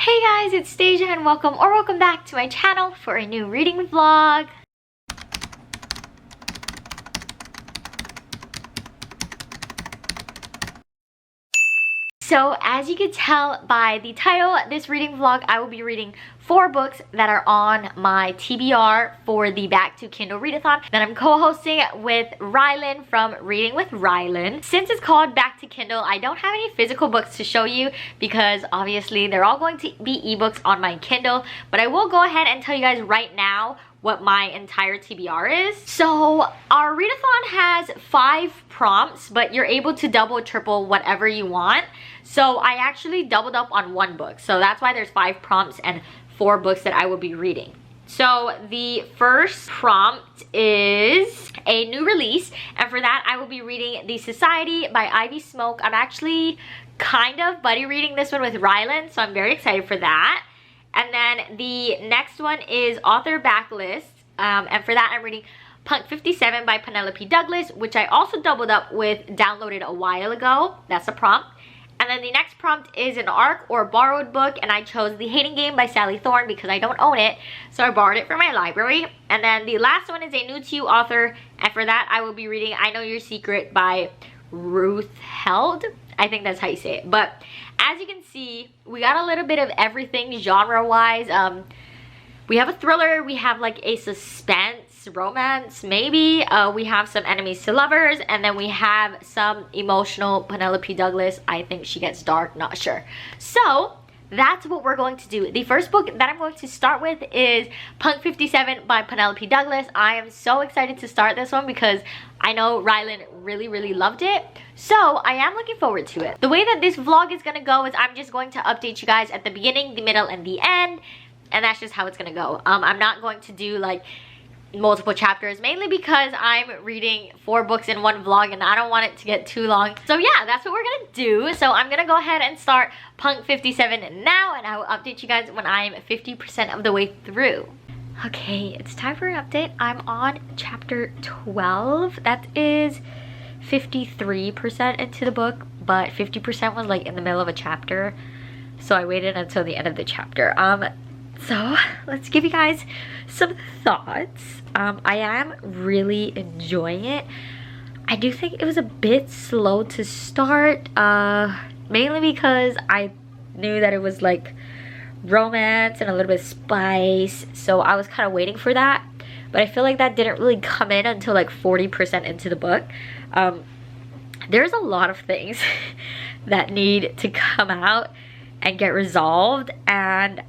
Hey guys, it's Stasia and welcome back to my channel for a new reading vlog. So as you can tell by the title, this reading vlog, I will be reading 4 books that are on my TBR for the Back to Kindle readathon that I'm co-hosting with Rylan from Reading with Rylan. Since it's called Back to Kindle, I don't have any physical books to show you because obviously they're all going to be ebooks on my Kindle, but I will go ahead and tell you guys right now what my entire TBR is. So our readathon has 5 prompts, but you're able to double, triple, whatever you want. So I actually doubled up on 1 book. So that's why there's 5 prompts and 4 books that I will be reading. So the first prompt is a new release, and for that I will be reading The Society by Ivy Smoke. I'm actually kind of buddy reading this one with Rylan, so I'm very excited for that. And then the next one is Author Backlist, and for that I'm reading Punk 57 by Penelope Douglas, which I also doubled up with, downloaded a while ago. That's a prompt. And then the next prompt is an ARC or borrowed book, and I chose The Hating Game by Sally Thorne because I don't own it, so I borrowed it from my library. And then the last one is a new to you author, and for that I will be reading I Know Your Secret by Ruth. I think that's how you say it. But as you can see, we got a little bit of everything genre-wise. We have a thriller, we have like a suspense, romance maybe, we have some enemies to lovers, and then we have some emotional Penelope Douglas. I think she gets dark, not sure. So that's what we're going to do. The first book that I'm going to start with is Punk 57 by Penelope Douglas. I am so excited to start this one because I know Rylan really loved it. So I am looking forward to it. The way that this vlog is going to go is I'm just going to update you guys at the beginning, the middle, and the end. And that's just how it's going to go. I'm not going to do like multiple chapters, mainly because I'm reading 4 books in one vlog and I don't want it to get too long. So yeah, that's what we're gonna do. So I'm gonna go ahead and start Punk 57 now, and I will update you guys when I'm 50% of the way through. Okay, it's time for an update. I'm on chapter 12. That is 53% into the book, but 50% was like in the middle of a chapter, so I waited until the end of the chapter. So let's give you guys some thoughts. I am really enjoying it. I do think it was a bit slow to start, mainly because I knew that it was like romance and a little bit of spice, so I was kind of waiting for that, but I feel like that didn't really come in until like 40% into the book. There's a lot of things that need to come out and get resolved, and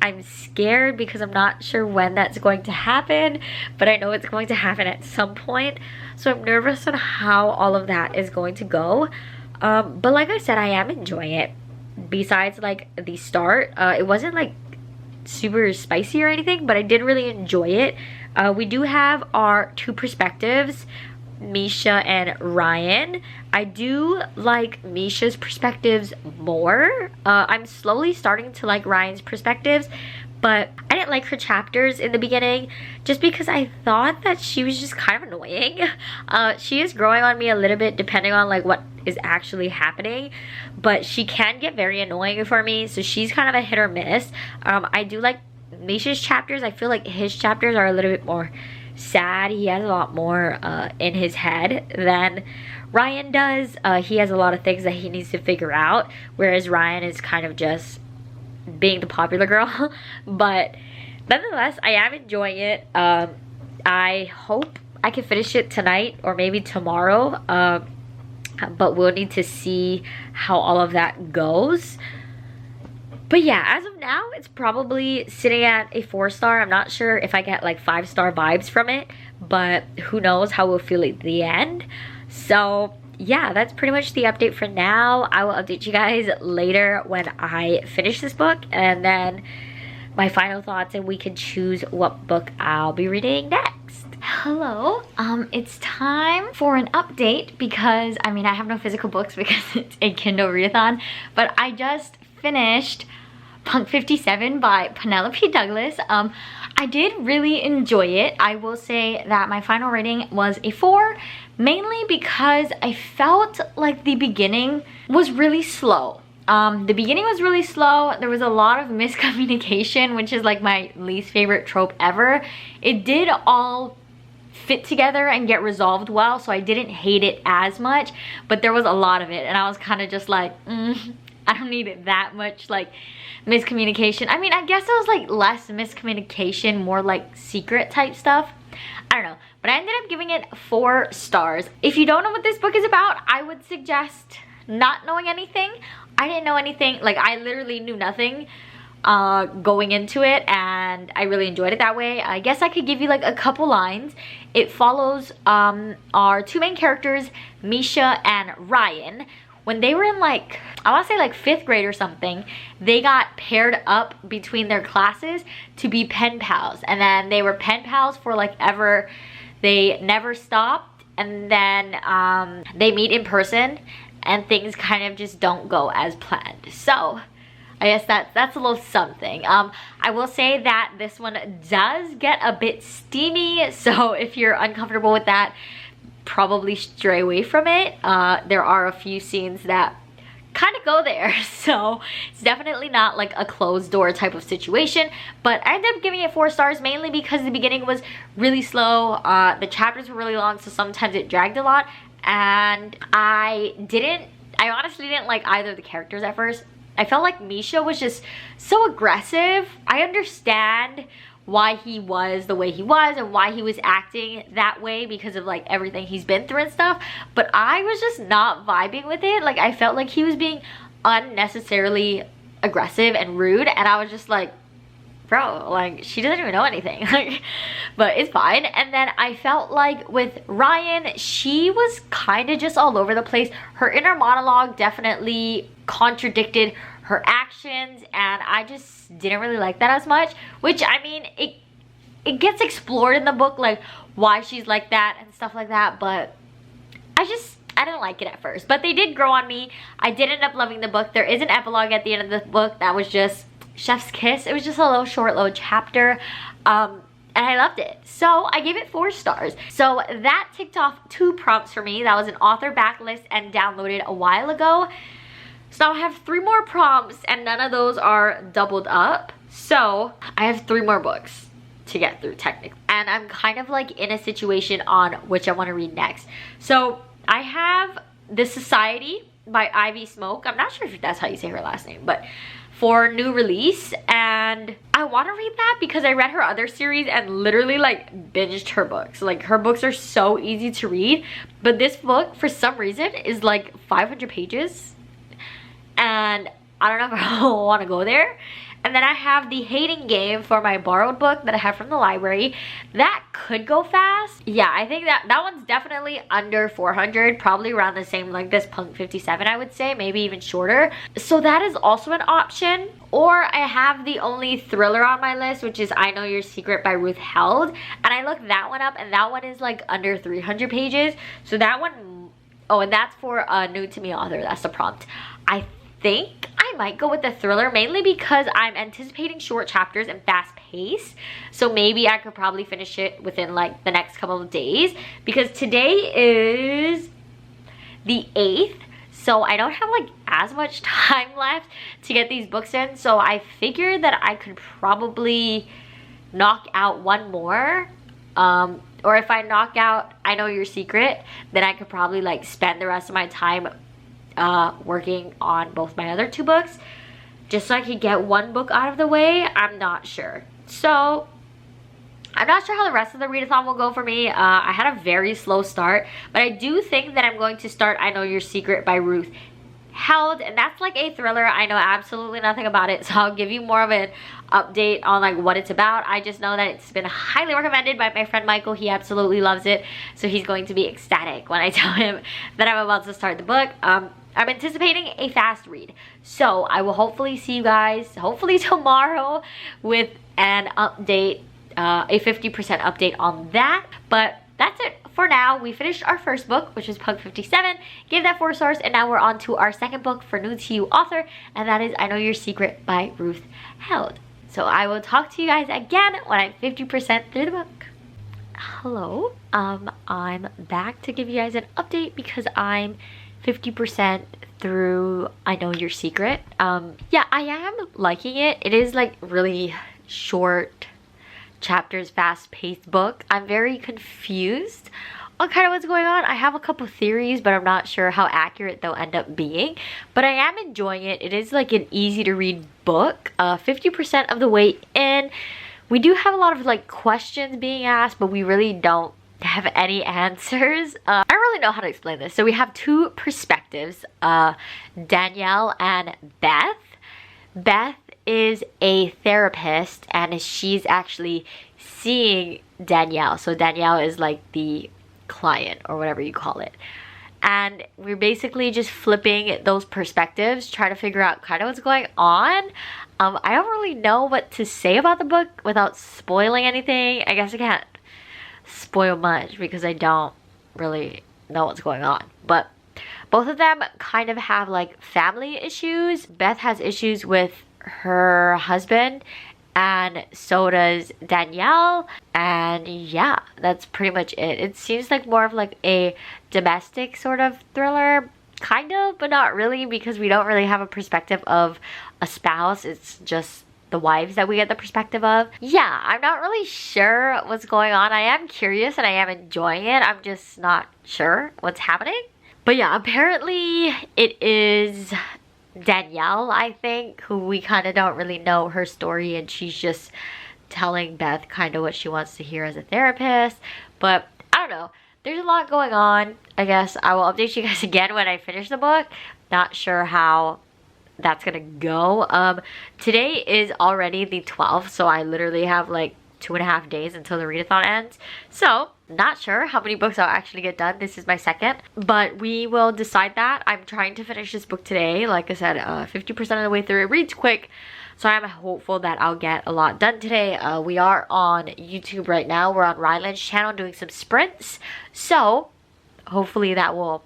I'm scared because I'm not sure when that's going to happen, but I know it's going to happen at some point. So I'm nervous on how all of that is going to go. But like I said, I am enjoying it. Besides like the start, it wasn't like super spicy or anything, but I did really enjoy it. We do have our 2 perspectives, Misha and Ryan. I do like Misha's perspectives more. I'm slowly starting to like Ryan's perspectives, but I didn't like her chapters in the beginning just because I thought that she was just kind of annoying. She is growing on me a little bit depending on like what is actually happening, but she can get very annoying for me, so she's kind of a hit or miss. I do like Misha's chapters. I feel like his chapters are a little bit more sad. He has a lot more in his head than Ryan does. He has a lot of things that he needs to figure out, whereas Ryan is kind of just being the popular girl. But nonetheless, I am enjoying it. I hope I can finish it tonight or maybe tomorrow, but we'll need to see how all of that goes. But yeah, as of now, it's probably sitting at a 4-star. I'm not sure if I get like 5-star vibes from it, but who knows how we'll feel at the end. So yeah, that's pretty much the update for now. I will update you guys later when I finish this book, and then my final thoughts, and we can choose what book I'll be reading next. Hello, it's time for an update because I mean I have no physical books because it's a Kindle readathon, but I just finished Punk 57 by Penelope Douglas. I did really enjoy it. I will say that my final rating was a 4, mainly because I felt like the beginning was really slow. The beginning was really slow. There was a lot of miscommunication, which is like my least favorite trope ever. It did all fit together and get resolved well, so I didn't hate it as much, but there was a lot of it and I was kind of just like, I don't need it that much like miscommunication. I mean, I guess it was like less miscommunication, more like secret type stuff. I don't know, but I ended up giving it 4 stars. If you don't know what this book is about, I would suggest not knowing anything. I didn't know anything, like I literally knew nothing going into it, and I really enjoyed it that way. I guess I could give you like a couple lines. It follows our 2 main characters, Misha and Ryan. When they were in like, I want to say like 5th grade or something, they got paired up between their classes to be pen pals, and then they were pen pals for like ever. They never stopped, and then they meet in person and things kind of just don't go as planned. So I guess that's a little something. I will say that this one does get a bit steamy, so if you're uncomfortable with that, probably stray away from it. There are a few scenes that kind of go there, so it's definitely not like a closed door type of situation, but I ended up giving it 4 stars mainly because the beginning was really slow. The chapters were really long, so sometimes it dragged a lot, and I honestly didn't like either of the characters at first. I felt like Misha was just so aggressive. I understand why he was the way he was and why he was acting that way because of like everything he's been through and stuff, but I was just not vibing with it. Like I felt like he was being unnecessarily aggressive and rude, and I was just like, bro, like she doesn't even know anything. Like, but it's fine. And then I felt like with Ryan, she was kind of just all over the place. Her inner monologue definitely contradicted her actions, and I just didn't really like that as much, which I mean, it gets explored in the book, like why she's like that and stuff like that, but I didn't like it at first, but they did grow on me. I did end up loving the book. There is an epilogue at the end of the book that was just chef's kiss. It was just a little short little chapter, and I loved it, so I gave it 4 stars. So that ticked off 2 prompts for me. That was an author backlist and downloaded a while ago. So now I have 3 more prompts, and none of those are doubled up, so I have 3 more books to get through technically, and I'm kind of like in a situation on which I want to read next. So I have The Society by Ivy Smoke. I'm not sure if that's how you say her last name, but for new release, and I want to read that because I read her other series and literally like binged her books. Like her books are so easy to read, but this book for some reason is like 500 pages, and I don't know if I want to go there. And then I have The Hating Game for my borrowed book that I have from the library. That could go fast. Yeah, I think that one's definitely under 400, probably around the same like this Punk 57, I would say, maybe even shorter. So that is also an option. Or I have the only thriller on my list, which is I Know Your Secret by Ruth Held. And I looked that one up, and that one is like under 300 pages. So that one, oh, and that's for a new to me author. That's the prompt. I think I might go with the thriller, mainly because I'm anticipating short chapters and fast pace, so maybe I could probably finish it within like the next couple of days, because today is the 8th, so I don't have like as much time left to get these books in. So I figured that I could probably knock out 1 more, or if I knock out I Know Your Secret, then I could probably like spend the rest of my time working on both my other 2 books, just so I could get 1 book out of the way. I'm not sure. So I'm not sure how the rest of the readathon will go for me. I had a very slow start, but I do think that I'm going to start I Know Your Secret by Ruth Held, and that's like a thriller. I know absolutely nothing about it, so I'll give you more of an update on like what it's about. I just know that it's been highly recommended by my friend Michael. He absolutely loves it, so he's going to be ecstatic when I tell him that I'm about to start the book. I'm anticipating a fast read, so I will hopefully see you guys hopefully tomorrow with an update, a 50% update on that. But that's it for now. We finished our first book, which was Pug 57, gave that 4 stars, and now we're on to our second book for new to you author, and that is I Know Your Secret by Ruth Held. So I will talk to you guys again when I'm 50% through the book. Hello, I'm back to give you guys an update because I'm 50% through I Know Your Secret. Yeah, I am liking it. It is like really short chapters, fast-paced book. I'm very confused on kind of what's going on. I have a couple theories, but I'm not sure how accurate they'll end up being. But I am enjoying it. It is like an easy to read book. 50% of the way in. We do have a lot of like questions being asked, but we really don't have any answers. I don't really know how to explain this. So we have two perspectives, Danielle and Beth. Beth is a therapist and she's actually seeing Danielle. So Danielle is like the client or whatever you call it. And we're basically just flipping those perspectives, trying to figure out kind of what's going on. I don't really know what to say about the book without spoiling anything. I guess I can't spoil much because I don't really know what's going on. But both of them kind of have like family issues. Beth has issues with her husband and so does Danielle. And yeah, that's pretty much it. It seems like more of like a domestic sort of thriller, kind of, but not really, because we don't really have a perspective of a spouse. It's just the wives that we get the perspective of. Yeah, I'm not really sure what's going on. I am curious and I am enjoying it. I'm just not sure what's happening. But yeah, apparently it is Danielle, I think, who we kind of don't really know her story, and she's just telling Beth kind of what she wants to hear as a therapist. But I don't know. There's a lot going on. I guess I will update you guys again when I finish the book. Not sure how that's gonna go. Today is already the 12th, so I literally have like 2.5 days until the readathon ends. So not sure how many books I'll actually get done. This is my second, but we will decide that. I'm trying to finish this book today. Like I said, 50% of the way through. It reads quick, so I'm hopeful that I'll get a lot done today. We are on YouTube right now. We're on Ryland's channel doing some sprints, so hopefully that will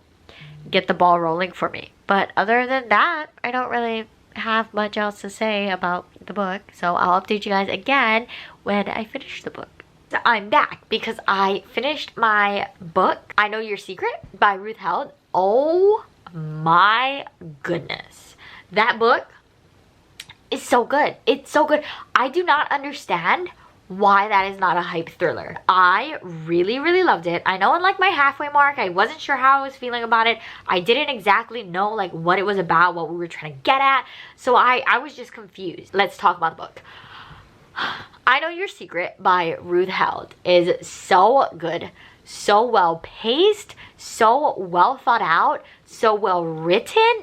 get the ball rolling for me. But other than that, I don't really have much else to say about the book, so I'll update you guys again when I finish the book. So I'm back because I finished my book, I Know Your Secret by Ruth Held. Oh my goodness. That book is so good. It's so good. I do not understand why that is not a hype thriller. I really, really loved it. I know in like my halfway mark, I wasn't sure how I was feeling about it. I didn't exactly know like what it was about, what we were trying to get at. So I was just confused. Let's talk about the book. I Know Your Secret by Ruth Held is so good, so well paced, so well thought out, so well written.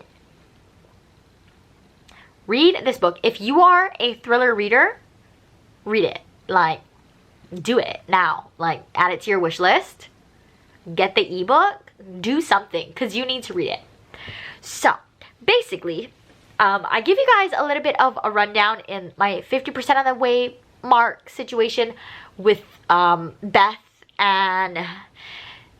Read this book. If you are a thriller reader, read it. Like, do it now. Like, add it to your wish list. Get the ebook. Do something, because you need to read it. So, basically, I give you guys a little bit of a rundown in my 50% of the way mark situation with Beth and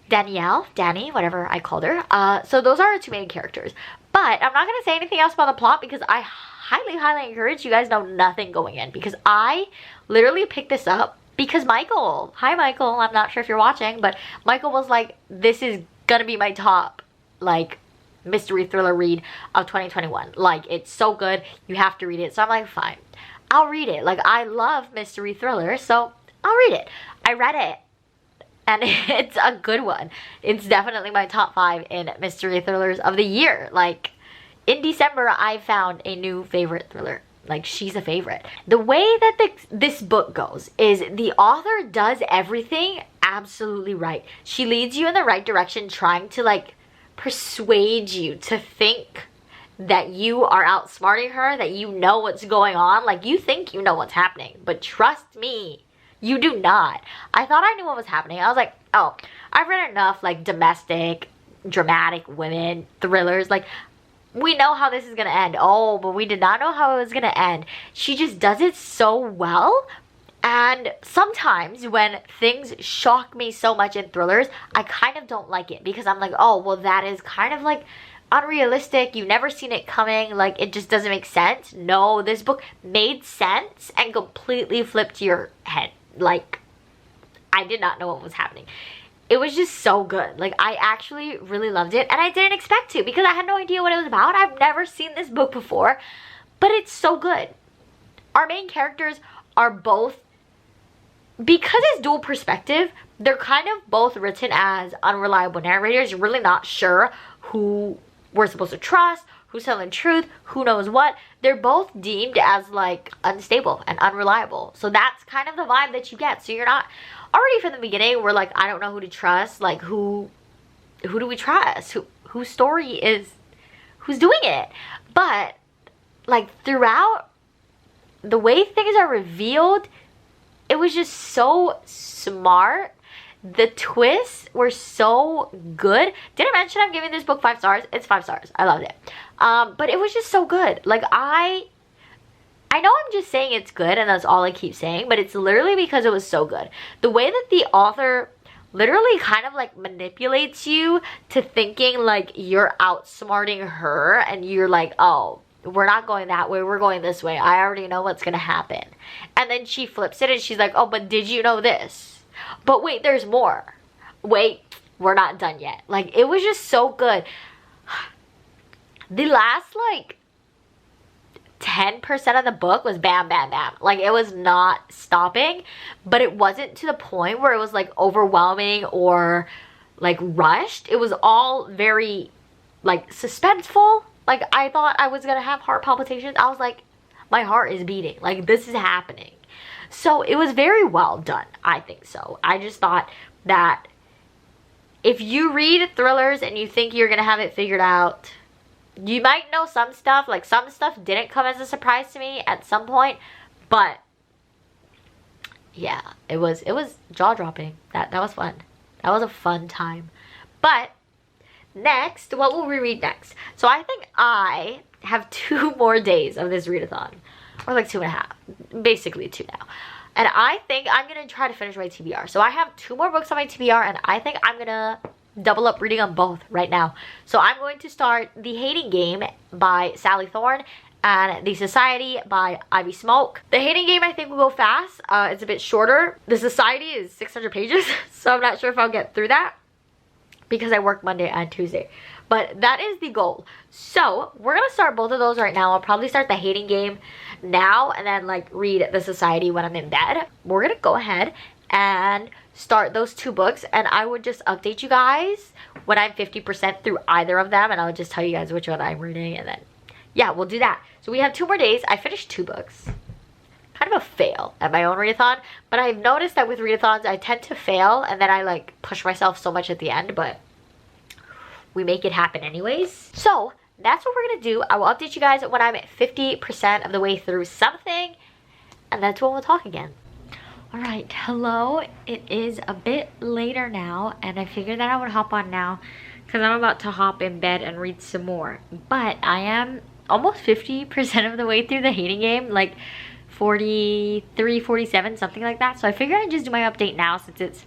Danny, whatever I called her. So those are our two main characters. But I'm not going to say anything else about the plot because I highly encourage you guys know nothing going in, because I literally picked this up because Michael, hi Michael, I'm not sure if you're watching, but Michael was like, this is gonna be my top like mystery thriller read of 2021. Like, it's so good, you have to read it. So I'm like, fine, I'll read it. Like, I love mystery thrillers, so I'll read it. I read it and it's a good one. It's definitely my top 5 in mystery thrillers of the year. Like, in December, I found a new favorite thriller. Like, she's a favorite. The way that this book goes is the author does everything absolutely right. She leads you in the right direction, trying to like persuade you to think that you are outsmarting her, that you know what's going on. Like, you think you know what's happening, but trust me, you do not. I thought I knew what was happening. I was like, oh, I've read enough like domestic, dramatic women thrillers. Like, we know how this is gonna end. Oh, but we did not know how it was gonna end. She just does it so well. And sometimes when things shock me so much in thrillers, I kind of don't like it, because I'm like, oh, well, that is kind of like unrealistic. You've never seen it coming. Like, it just doesn't make sense. No, this book made sense and completely flipped your head. Like, I did not know what was happening. it was just so good. Like, I actually really loved it, and I didn't expect to because I had no idea what it was about. I've never seen this book before, but it's so good. Our main characters are both, because it's dual perspective, they're kind of both written as unreliable narrators. You're really not sure who we're supposed to trust, who's telling the truth, who knows what. They're both deemed as like unstable and unreliable. So that's kind of the vibe that you get. So you're not, already from the beginning, we're like, I don't know who to trust. Like, who do we trust? Whose story is, who's doing it? But like throughout, the way things are revealed, it was just so smart. The twists were so good. Did I mention I'm giving this book 5 stars? It's 5 stars. I loved it. But it was just so good. Like, I know I'm just saying it's good and that's all I keep saying, but it's literally because it was so good. The way that the author literally kind of like manipulates you to thinking like you're outsmarting her, and you're like, oh, we're not going that way, we're going this way. I already know what's gonna happen. And then she flips it and she's like, oh, but did you know this? But wait, there's more. Wait, we're not done yet. Like, it was just so good. The last like 10% of the book was bam, bam, bam. Like, it was not stopping, but it wasn't to the point where it was like overwhelming or like rushed. It was all very like suspenseful. Like, I thought I was gonna have heart palpitations. I was like, my heart is beating. Like, this is happening. So it was very well done. I think so. I just thought that if you read thrillers and you think you're gonna have it figured out, you might know some stuff. Like, some stuff didn't come as a surprise to me at some point, but yeah, it was jaw-dropping. That was fun. That was a fun time. But next, what will we read next? So I think I have 2 more days of this readathon, or like 2.5, basically 2 now. And I think I'm gonna try to finish my TBR. So I have 2 more books on my TBR, and I think I'm gonna double up reading on both right now. So I'm going to start The Hating Game by Sally Thorne and The Society by Ivy Smoke. The Hating Game I think will go fast. It's a bit shorter. The Society is 600 pages, so I'm not sure if I'll get through that because I work Monday and Tuesday. But that is the goal. So we're gonna start both of those right now. I'll probably start The Hating Game now and then like read The Society when I'm in bed. We're gonna go ahead and start those 2 books, and I would just update you guys when I'm 50% through either of them, and I'll just tell you guys which one I'm reading, and then yeah, we'll do that. So we have 2 more days. I finished 2 books. Kind of a fail at my own readathon, but I've noticed that with readathons I tend to fail and then I like push myself so much at the end, but we make it happen anyways. So that's what we're gonna do. I will update you guys when I'm at 50% of the way through something, and that's when we'll talk again. All right, hello. It is a bit later now, and I figured that I would hop on now because I'm about to hop in bed and read some more. But I am almost 50% of the way through The Hating Game, like 43, 47, something like that. So I figured I'd just do my update now since it's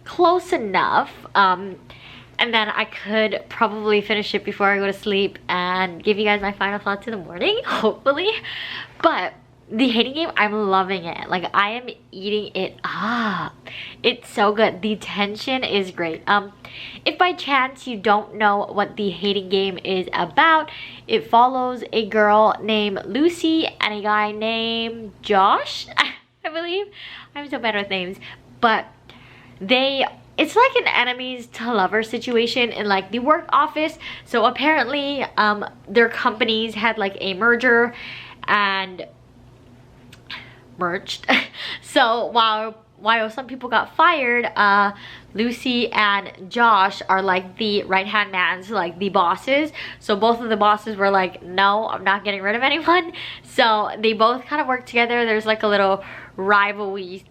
close enough. And then I could probably finish it before I go to sleep and give you guys my final thoughts in the morning, hopefully. But The Hating Game, I'm loving it. Like, I am eating it up. It's so good. The tension is great. If by chance you don't know what The Hating Game is about, it follows a girl named Lucy and a guy named Josh, I believe. I'm so bad with names. But it's like an enemies to lovers situation in like the work office. So apparently their companies had like a merger and merged. So while some people got fired, Lucy and Josh are like the right-hand man to like the bosses. So both of the bosses were like, no, I'm not getting rid of anyone. So they both kind of work together. There's like a little rivalry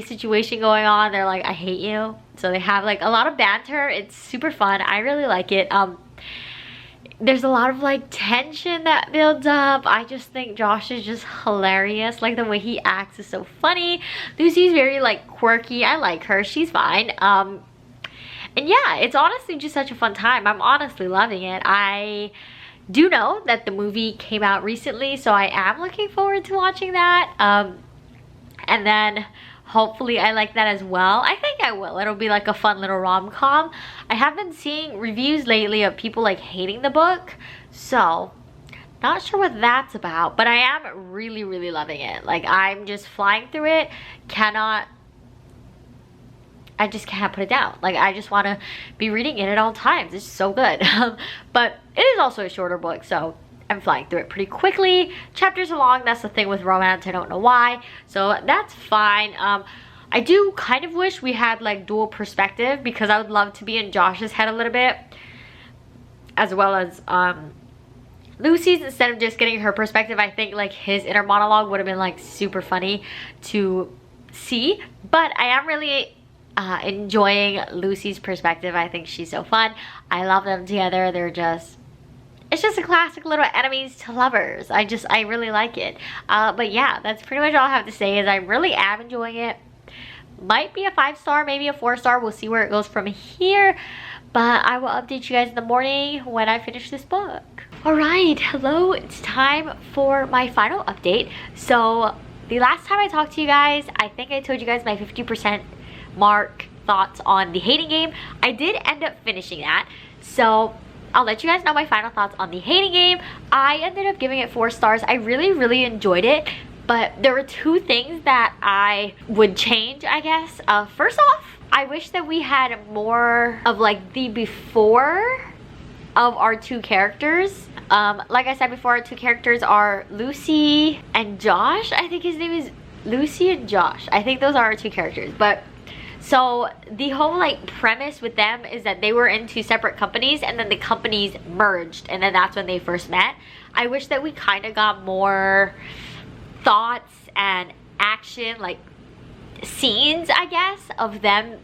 situation going on. They're like, I hate you. So they have like a lot of banter. It's super fun. I really like it. There's a lot of like tension that builds up. I just think Josh is just hilarious. Like, the way he acts is so funny. Lucy's very like quirky. I like her. She's fine. And yeah, it's honestly just such a fun time. I'm honestly loving it. I do know that the movie came out recently, so I am looking forward to watching that. And then hopefully I like that as well. I think I will. It'll be like a fun little rom-com. I have been seeing reviews lately of people like hating the book, so not sure what that's about, but I am really, really loving it. Like, I'm just flying through it. I just can't put it down. Like, I just want to be reading it at all times. It's so good. But it is also a shorter book, so I'm flying through it pretty quickly. Chapters are long. That's the thing with romance. I don't know why. So that's fine. I do kind of wish we had like dual perspective, because I would love to be in Josh's head a little bit, as well as Lucy's, instead of just getting her perspective. I think like his inner monologue would have been like super funny to see. But I am really enjoying Lucy's perspective. I think she's so fun. I love them together. They're just, it's just a classic little enemies to lovers. I really like it. But yeah, that's pretty much all I have to say. Is I really am enjoying it. Might be a 5-star, maybe a 4-star. We'll see where it goes from here. But I will update you guys in the morning when I finish this book. Alright, hello. It's time for my final update. So the last time I talked to you guys, I think I told you guys my 50% mark thoughts on The Hating Game. I did end up finishing that. So I'll let you guys know my final thoughts on The Hating Game. I ended up giving it 4 stars. I really, really enjoyed it. But there were 2 things that I would change, I guess. First off, I wish that we had more of like the before of our 2 characters. Like I said before, our 2 characters are Lucy and Josh. I think his name is Lucy and Josh. I think those are our 2 characters. But so the whole like premise with them is that they were in 2 separate companies, and then the companies merged, and then that's when they first met. I wish that we kind of got more thoughts and action, like scenes, I guess, of them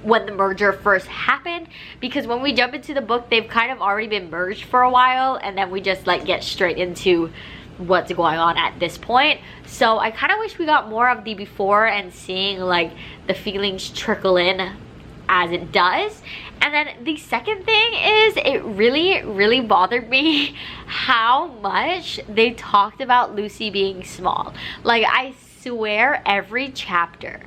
when the merger first happened, because when we jump into the book, they've kind of already been merged for a while, and then we just like get straight into what's going on at this point. So I kind of wish we got more of the before and seeing like the feelings trickle in as it does. And then the second thing is, it really, really bothered me how much they talked about Lucy being small. Like, I swear every chapter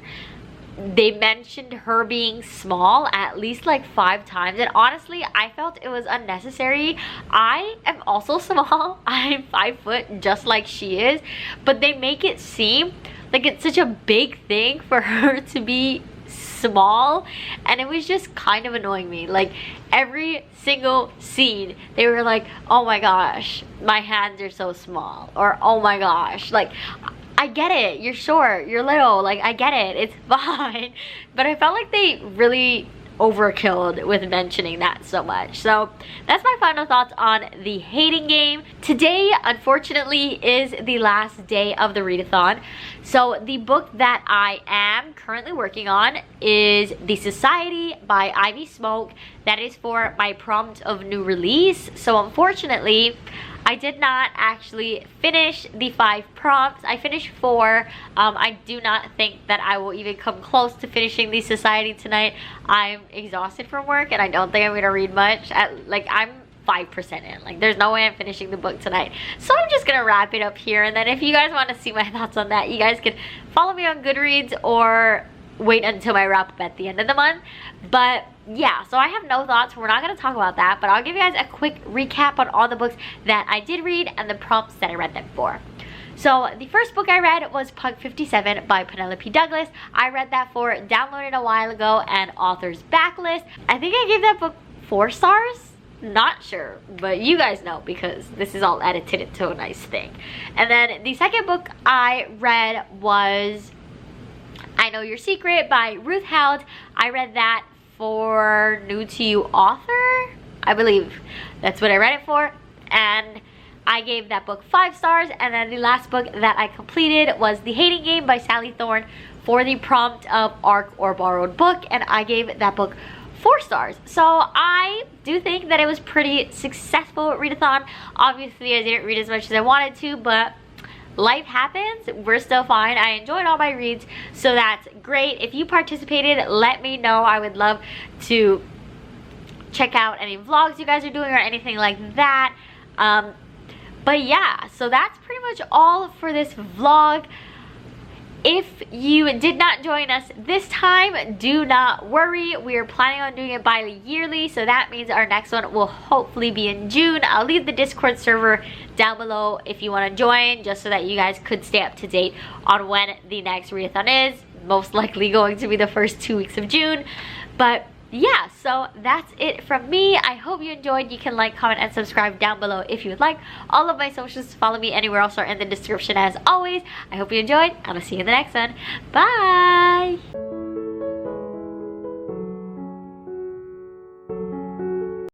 they mentioned her being small at least like 5 times, and honestly I felt it was unnecessary. I am also small. I'm 5 foot just like she is, but they make it seem like it's such a big thing for her to be small, and it was just kind of annoying me. Like, every single scene they were like, oh my gosh, my hands are so small, or oh my gosh, like, I get it, you're short, you're little, like, I get it, it's fine. But I felt like they really overkilled with mentioning that so much. So that's my final thoughts on The Hating Game. Today, unfortunately, is the last day of the readathon. So the book that I am currently working on is The Society by Ivy Smoke. That is for my prompt of new release. So unfortunately, I did not actually finish the 5 prompts. I finished 4. I do not think that I will even come close to finishing The Society tonight. I'm exhausted from work, and I don't think I'm going to read much. I'm 5% in. Like, there's no way I'm finishing the book tonight. So I'm just going to wrap it up here. And then if you guys want to see my thoughts on that, you guys can follow me on Goodreads or wait until my wrap up at the end of the month. But yeah, so I have no thoughts. We're not going to talk about that, but I'll give you guys a quick recap on all the books that I did read and the prompts that I read them for. So the first book I read was Punk 57 by Penelope Douglas. I read that for Downloaded a While Ago and Author's Backlist. I think I gave that book 4 stars. Not sure, but you guys know because this is all edited into a nice thing. And then the second book I read was I Know Your Secret by Ruth. I read that for New to You Author. I believe that's what I read it for. And I gave that book 5 stars. And then the last book that I completed was The Hating Game by Sally Thorne for the prompt of ARC or Borrowed Book. And I gave that book 4 stars. So I do think that it was pretty successful readathon. Obviously I didn't read as much as I wanted to, but life happens. We're still fine. I enjoyed all my reads, so that's great. If you participated, let me know. I would love to check out any vlogs you guys are doing or anything like that. But yeah, so that's pretty much all for this vlog. If you did not join us this time, do not worry. We are planning on doing it bi-yearly, so that means our next one will hopefully be in June. I'll leave the Discord server down below if you want to join, just so that you guys could stay up to date on when the next readathon is. Most likely going to be the first 2 weeks of June. But yeah, so that's it from me. I hope you enjoyed. You can like, comment, and subscribe down below if you would like. All of my socials to follow me anywhere else are in the description as always. I hope you enjoyed, and I'll see you in the next one. Bye!